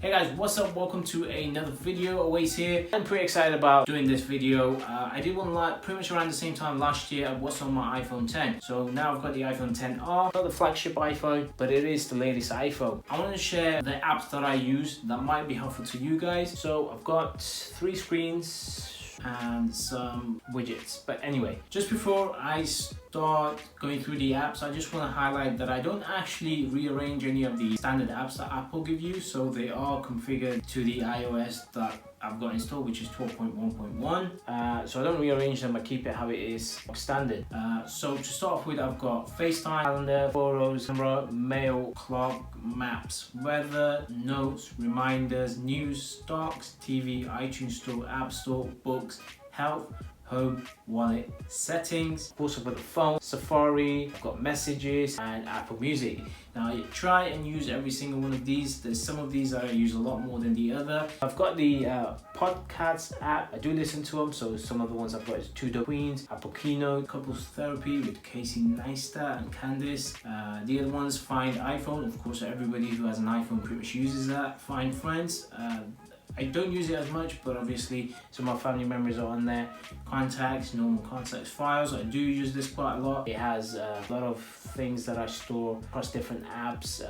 Hey guys, what's up? Welcome to another video. Always here. I'm pretty excited about doing this video. I did one pretty much around the same time last year of what's on my iPhone 10. So now I've got the iPhone 10R, not the flagship iPhone, but it is the latest iPhone. I want to share the apps that I use that might be helpful to you guys. So I've got 3 screens and some widgets, but anyway, just before I start going through the apps, I just want to highlight that I don't actually rearrange any of the standard apps that Apple give you, so they are configured to the iOS that I've got installed, which is 12.1.1. So I don't rearrange them, I keep it how it is standard. So to start off with, I've got FaceTime, calendar, photos, camera, mail, clock, maps, weather, notes, reminders, news, stocks, TV, iTunes Store, App Store, books, health, home, wallet, settings. Of course, I've got the phone, Safari, I've got messages and Apple Music. Now I try and use every single one of these. There's some of these that I use a lot more than the other. I've got the podcasts app. I do listen to them. So some of the ones I've got is Two Dope Queens, Apple Keynote, Couples Therapy with Casey Neistat and Candice. The other ones, Find iPhone. Of course, everybody who has an iPhone pretty much uses that. Find Friends. I don't use it as much, but obviously some of my family members are on there. Contacts, normal contacts, files. I do use this quite a lot. It has a lot of things that I store across different apps.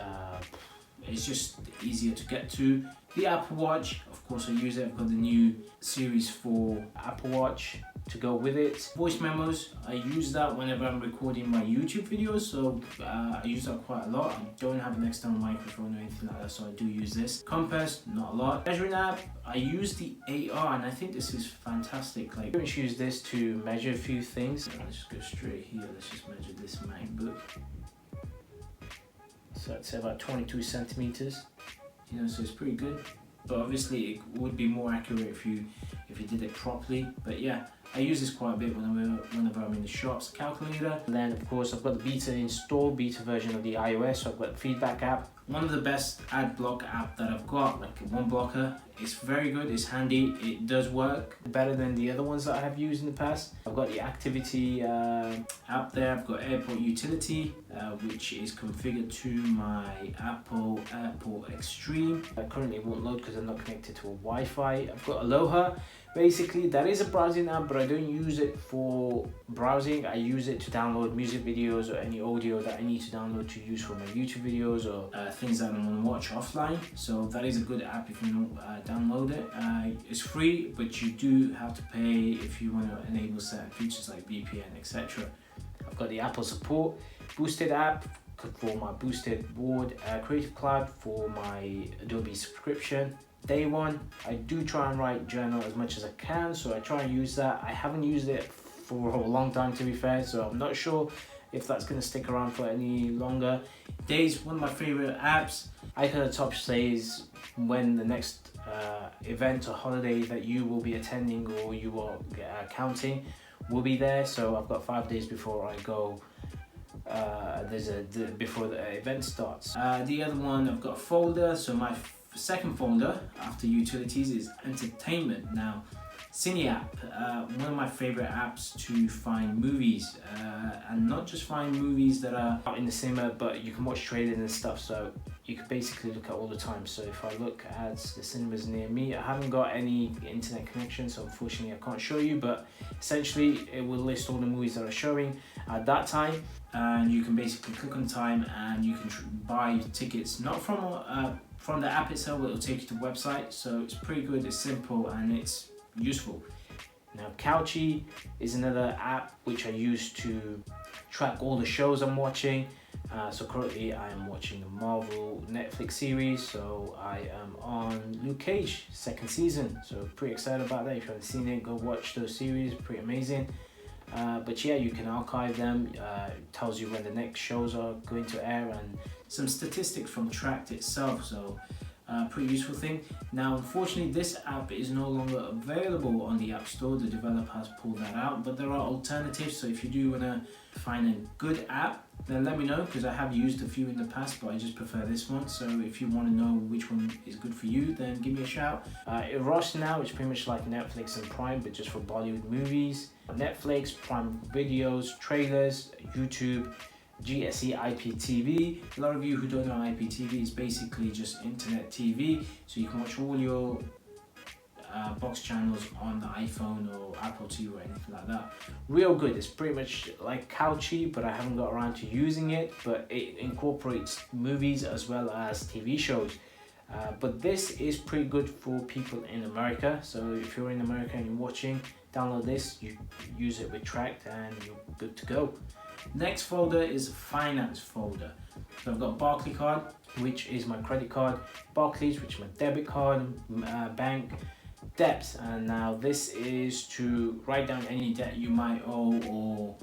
It's just easier to get to. The Apple Watch, of course I use it. I've got the new Series 4 Apple Watch to go with it. Voice memos, I use that whenever I'm recording my YouTube videos, so I use that quite a lot. I don't have an external microphone or anything like that, so I do use this. Compass, not a lot. Measuring app, I use the AR, and I think this is fantastic. Like, I use this to measure a few things. Let's just go straight here. Let's just measure this MacBook. So I'd say about 22 centimeters. You know, so it's pretty good. But obviously it would be more accurate if you did it properly. But yeah, I use this quite a bit whenever I'm in the shops. Calculator. And then of course I've got the beta version of the iOS. So I've got the feedback app. One of the best ad block app that I've got, like one blocker. It's very good, it's handy, it does work better than the other ones that I have used in the past. I've got the activity app there. I've got Airport Utility, which is configured to my Apple Airport Extreme. I currently won't load because I'm not connected to a Wi-Fi. I've got Aloha. Basically, that is a browsing app, but I don't use it for browsing. I use it to download music videos or any audio that I need to download to use for my YouTube videos or things that I want to watch offline. So that is a good app if you don't download it. It's free, but you do have to pay if you want to enable certain features like VPN, etc. I've got the Apple Support, Boosted app for my boosted board, Creative Cloud for my Adobe subscription. Day one, I do try and write journal as much as I can, so I try and use that. I haven't used it for a long time, to be fair, so I'm not sure if that's going to stick around for any longer. Days, one of my favorite apps. Icon at the top says when the next event or holiday that you will be attending or you are counting will be there. So I've got 5 days before I go. Before the event starts. The other one, I've got a folder. So my second folder after utilities is entertainment. Now, Cine app, one of my favorite apps to find movies, and not just find movies that are out in the cinema, but you can watch trailers and stuff, so you can basically look at all the time. So if I look at the cinemas near me, I haven't got any internet connection, so unfortunately I can't show you, but essentially it will list all the movies that are showing at that time, and you can basically click on time and you can buy tickets, not from the app itself, but it'll take you to the website. So it's pretty good, it's simple, and it's useful. Now Couchy is another app which I use to track all the shows I'm watching. So currently I am watching the Marvel Netflix series, so I am on Luke Cage 2nd season, so pretty excited about that. If you haven't seen it, go watch those series, pretty amazing. But yeah, you can archive them. It tells you when the next shows are going to air and some statistics from Tracked itself, so pretty useful thing. Now unfortunately this app is no longer available on the App Store. The developer has pulled that out, but there are alternatives. So if you do want to find a good app, then let me know, because I have used a few in the past, but I just prefer this one. So if you want to know which one is good for you, then give me a shout. Eros now, which is pretty much like Netflix and Prime, but just for Bollywood movies. Netflix, Prime videos, trailers, YouTube, GSE IPTV. A lot of you who don't know IPTV is basically just internet TV, so you can watch all your box channels on the iPhone or Apple TV or anything like that. Real good. It's pretty much like Couchy, but I haven't got around to using it, but it incorporates movies as well as TV shows. But this is pretty good for people in America, so if you're in America and you're watching, download this, you use it with Tracked and you're good to go. Next folder is finance folder. So I've got Barclays card, which is my credit card, Barclays, which is my debit card, bank, debts, and now this is to write down any debt you might owe, or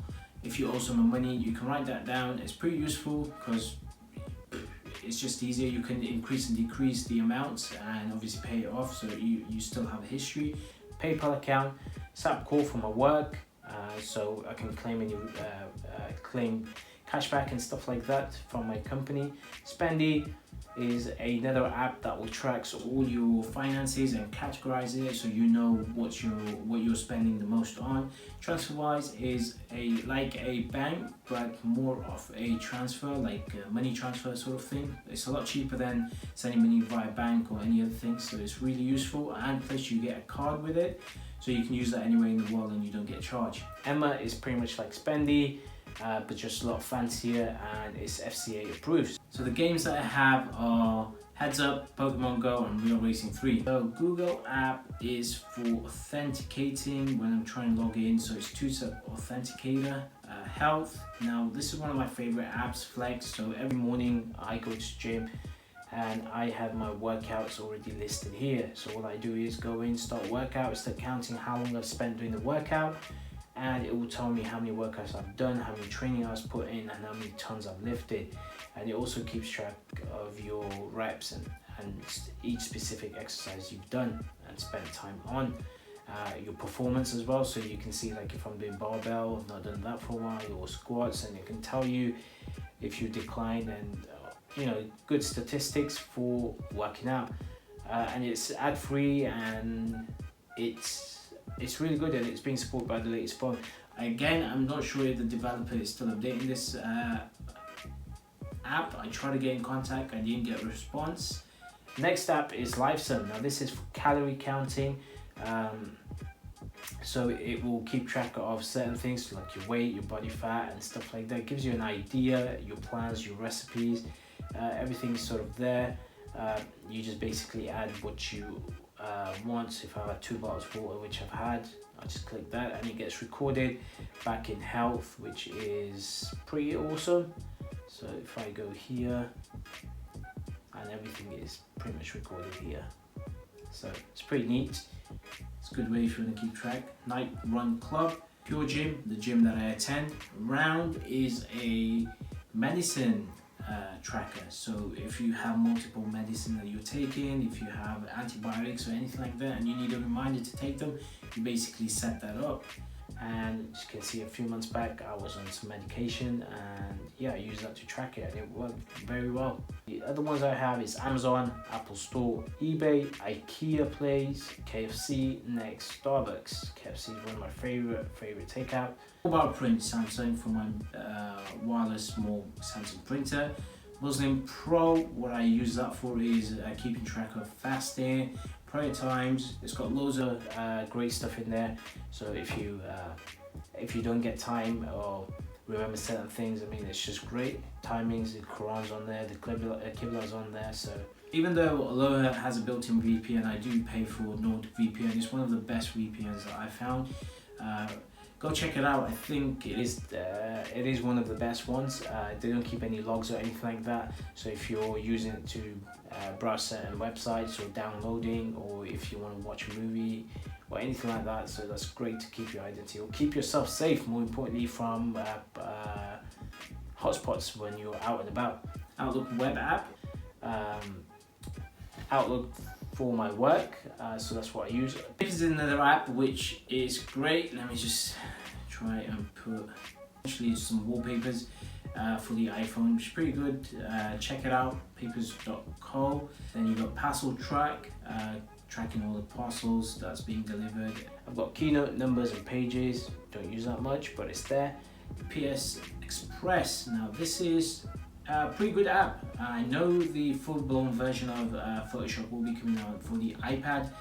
if you owe some money, you can write that down. It's pretty useful because it's just easier. You can increase and decrease the amounts and obviously pay it off, so you still have a history. PayPal account, SAP call for my work, so I can claim any claim cashback and stuff like that from my company. Spendy is another app that will tracks all your finances and categorize it, so you know what you're spending the most on. TransferWise is like a bank, but more of a transfer, like a money transfer sort of thing. It's a lot cheaper than sending money via bank or any other thing, so it's really useful, and plus you get a card with it, so you can use that anywhere in the world and you don't get charged. Emma is pretty much like Spendy, but just a lot fancier, and it's FCA approved. So the games that I have are Heads Up, Pokemon Go, and Real Racing 3. So Google app is for authenticating when I'm trying to log in, so it's two-step authenticator. Health, now this is one of my favorite apps, Flex. So every morning I go to gym and I have my workouts already listed here. So all I do is go in, start workout, start counting how long I've spent doing the workout, and it will tell me how many workouts I've done, how many training hours put in, and how many tons I've lifted. And it also keeps track of your reps and each specific exercise you've done and spent time on. Your performance as well, so you can see like if I'm doing barbell, I've not done that for a while, or squats, and it can tell you if you decline, and you know, good statistics for working out. And it's ad-free, and it's really good, and it's being supported by the latest phone. Again, I'm not sure if the developer is still updating this app. I tried to get in contact, I didn't get a response. Next app is LiveSum. Now this is for calorie counting, so it will keep track of certain things like your weight, your body fat, and stuff like that. It gives you an idea, your plans, your recipes, everything's sort of there. You just basically add what you want. If I have 2 bottles of water, which I've had, I just click that and it gets recorded back in health, which is pretty awesome. So if I go here, and everything is pretty much recorded here, so it's pretty neat. It's a good way if you want to keep track. Night Run Club, Pure Gym, the gym that I attend. Round is a medicine tracker, so if you have multiple medicine that you're taking, if you have antibiotics or anything like that and you need a reminder to take them, you basically set that up. And as you can see, a few months back I was on some medication, and yeah, I used that to track it and it worked very well. The other ones I have is Amazon, Apple Store, eBay, IKEA Place, KFC, Next, Starbucks. KFC is one of my favorite takeout. Mobile print, Samsung for my wireless small Samsung printer. Muslim Pro, what I use that for is keeping track of fasting, prayer times. It's got loads of great stuff in there, so if you don't get time or remember certain things, I mean, it's just great. Timings, the Quran's on there, the Qibla's on there. So even though Aloha has a built-in VPN, I do pay for NordVPN. It's one of the best VPNs that I found. Go check it out. I think it is one of the best ones. They don't keep any logs or anything like that, so if you're using it to browse certain websites or downloading, or if you want to watch a movie or anything like that, so that's great to keep your identity or keep yourself safe, more importantly, from hotspots when you're out and about. Outlook web app, Outlook for my work, so that's what I use. This is another app which is great. Let me just try and put actually some wallpapers for the iPhone, which is pretty good. Check it out, papers.co. Then you've got parcel track, tracking all the parcels that's being delivered. I've got keynote numbers and pages, don't use that much, but it's there. PS Express. Now this is a pretty good app. I know the full-blown version of Photoshop will be coming out for the iPad,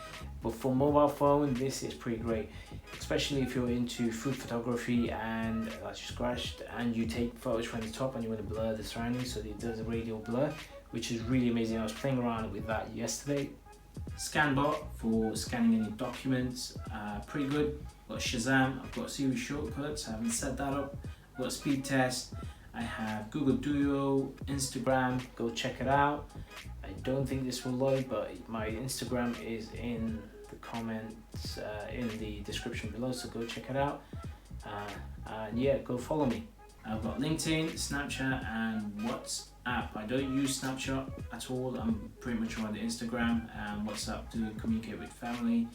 but for mobile phone this is pretty great, especially if you're into food photography and like you scratched and you take photos from the top and you want to blur the surroundings, so it does a radial blur, which is really amazing. I was playing around with that yesterday. ScanBot for scanning any documents, pretty good. Got Shazam, I've got Siri shortcuts, I haven't set that up. I've got speed test, I have Google Duo, Instagram, go check it out. I don't think this will load, but my Instagram is in the comments, in the description below, so go check it out. And yeah, go follow me. I've got LinkedIn, Snapchat and WhatsApp. I don't use Snapchat at all. I'm pretty much on Instagram and WhatsApp to communicate with family.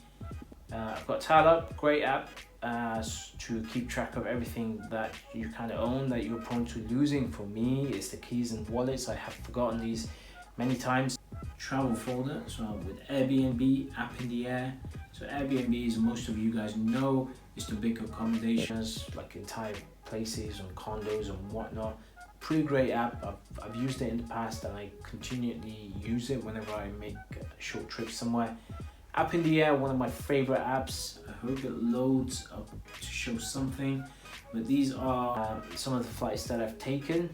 I've got TileUp, great app to keep track of everything that you kind of own that you're prone to losing. For me, it's the keys and wallets. I have forgotten these many times. Travel folder, so with Airbnb, app in the air. So Airbnb, as most of you guys know, is to big accommodations like entire places and condos and whatnot. Pretty great app. I've used it in the past and I continually use it whenever I make a short trip somewhere. App in the air, one of my favorite apps. I hope it loads up to show something, but these are some of the flights that I've taken.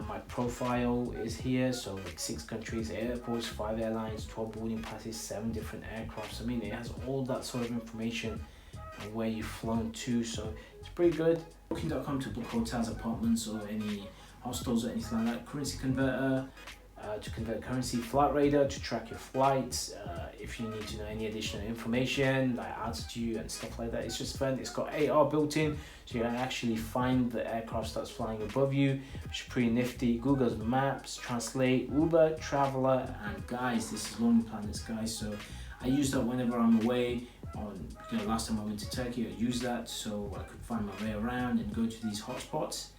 My profile is here, so like 6 countries, airports, 5 airlines, 12 boarding passes, 7 different aircrafts. I mean, it has all that sort of information and where you've flown to, so it's pretty good. Booking.com to book hotels, apartments, or any hostels or anything like that. Currency converter to convert currency. Flight radar to track your flights. If you need to know any additional information like altitude and stuff like that, it's just fun. It's got AR built in, so you can actually find the aircraft that's flying above you, which is pretty nifty. Google's Maps, Translate, Uber, Traveler, and guys, this is Lonely Planets, guys. So I use that whenever I'm away. Last time I went to Turkey, I used that so I could find my way around and go to these hotspots.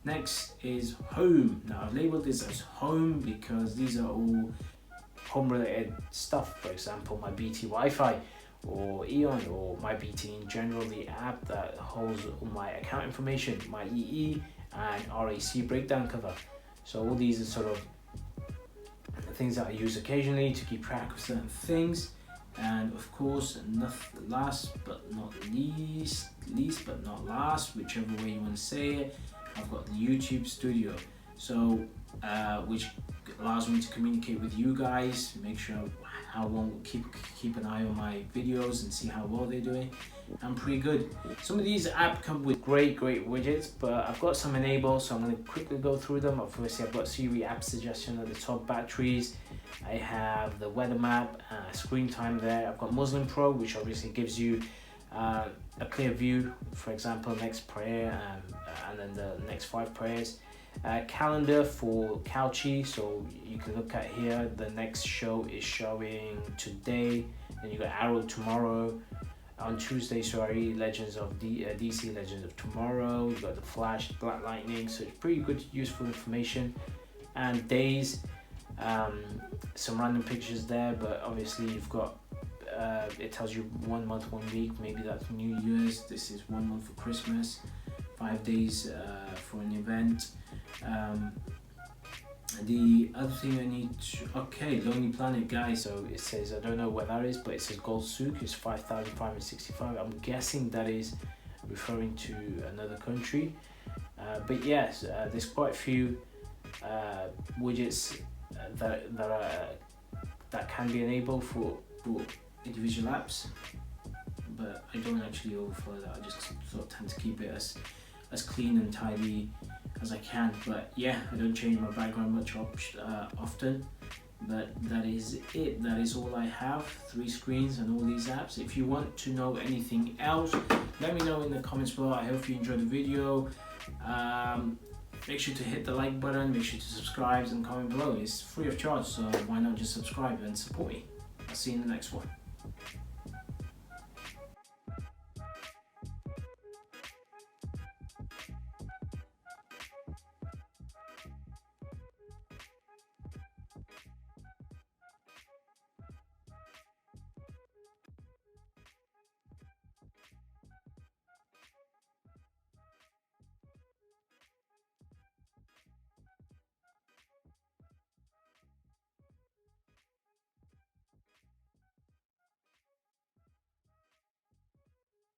Next is home. Now I've labeled this as home because these are all home related stuff. For example, my BT Wi-Fi or Eon or my BT in general, the app that holds all my account information, my EE and RAC breakdown cover. So all these are sort of things that I use occasionally to keep track of certain things. And of course, last but not least, whichever way you want to say it, I've got the YouTube Studio, so which allows me to communicate with you guys, make sure how long keep an eye on my videos and see how well they're doing. I'm pretty good. Some of these apps come with great widgets, but I've got some enabled, so I'm going to quickly go through them. Obviously, I've got Siri app suggestion at the top, batteries. I have the weather map, screen time there. I've got Muslim Pro, which obviously gives you a clear view, for example, next prayer and then the next 5 prayers. Calendar for Couchy, so you can look at here, the next show is showing today, and you got Arrow tomorrow, on Tuesday, sorry, Legends of DC Legends of Tomorrow, you got the Flash, Black Lightning, so it's pretty good, useful information. And days, some random pictures there, but obviously you've got it tells you 1 month, 1 week, maybe that's New Year's, this is 1 month for Christmas, 5 days for an event. The other thing I need to, okay, Lonely Planet, guys, so it says, I don't know where that is, but it says Gold Souk is 5,565. I'm guessing that is referring to another country, but yes, there's quite a few widgets that can be enabled for individual apps, but I don't actually overflow that. I just sort of tend to keep it as clean and tidy as I can. But yeah, I don't change my background much often, but that is it. That is all I have, 3 screens and all these apps. If you want to know anything else, let me know in the comments below. I hope you enjoyed the video. Make sure to hit the like button, make sure to subscribe and comment below. It's free of charge, so why not just subscribe and support me. I'll see you in the next one.